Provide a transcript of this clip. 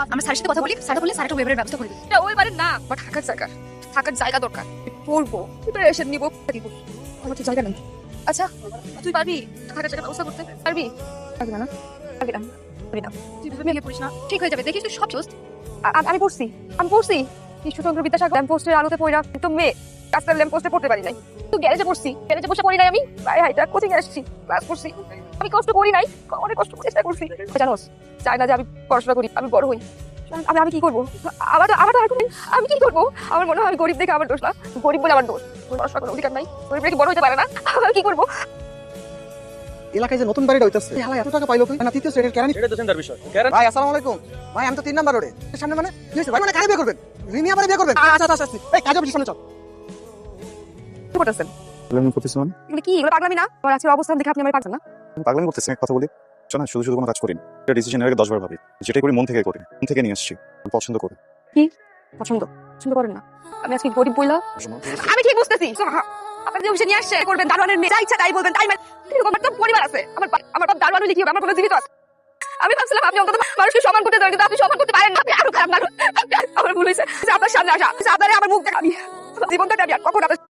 আমরা স্যারের সাথে কথা বলি, স্যার বললে স্যার একটা ওয়েবের ব্যবস্থা করে দিই। এটা ওই বাড়ির না, বাট থাকার জায়গা দরকার। বলবো প্রিপারেশন নিব, দিব আমার তো জায়গা নেই। আচ্ছা তুই পারবি থাকার জায়গা ব্যবস্থা করতে পারবি? পারবি না? পারবি না? পারবি না? তুই ভেঙে পড়িস না, ঠিক হয়ে যাবে, দেখিস তুই সব চোস্ত। আমি পড়ছি কৃষ্ণচন্দ্র বিদ্যাসাগর ল্যাম্পপোস্টের আলোতে পড়া, কিন্তু মেয়ে রাস্তার ল্যাম্পপোস্টে পড়তে পারি নাই। তুই গ্যারেজে বসে পড়ি নাই আমি, ভাই হাইটা কোচিং আসছি, ক্লাস করছি। আমি কষ্ট করি নাই, অনেক কষ্ট চেষ্টা করছি। জানোস, চাই না যে আমি পড়াশোনা করি, আমি বড় হই। আমি কি করবো? আমি কি করবো? আমার মনে হয় আমি গরিব দেখে আমার দোষ না, গরিব বলে আমার দোষ। পড়াশোনা করার অধিকার নাই, গরিব রেখে বড় হতে পারে না। কি করবো? এলাকায় যে নতুন বাড়িটা হইতাছে হালা এত টাকা পাইলো কই? না তৃতীয় শ্রেণীর কেরানি। এটা তো চিন্তার বিষয়। কেরানি ভাই আসসালামু আলাইকুম। ভাই আমি তো 3 নাম্বার রোডে। সামনে মানে কি হইছে ভাই? মানে কারে বিয়ে করবেন? রিমি আবার বিয়ে করবেন? আচ্ছা এই কাজে অফিস সামনে চল। কি করতেছেন? পাগলামি করতেছি মানে? এগুলো কি? এগুলো পাগলামি না? আমার আজকের অবস্থান দেখে আপনি আমার পাগল না? আমি পাগলামি করতেছি না, কথা বলি। শোনা, শুধু কোনো কাজ করি না। একটা ডিসিশন এর আগে 10 বার ভাবি। যেটাই করি মন থেকে করি, মন থেকে নিয়ে আসছি। আমি পছন্দ করি। পছন্দ করেন না? আমি আজকে গরিব বইলা আমি ঠিক বুঝতেছি। আপনি যে অফিসে নিয়ে আসছে করবেন, দারোয়ানের মেয়ে যা ইচ্ছা তাই বলবেন, তাই এরকম আমার তো পরিবার আছে। আমার বাপ দারোয়ান লিখি হবে, আমার কোনো জীবিত আছে। আমি ভাবছিলাম আপনি অন্তত মানুষকে সম্মান করতে দেবেন, কিন্তু আপনি সম্মান করতে পারেন না। আপনি আরো খারাপ মানুষ। আমার ভুল হয়েছে, আপনার সামনে আসা, আপনার আমার মুখ দেখা, আমি জীবনটা আমি আর কখন আপনার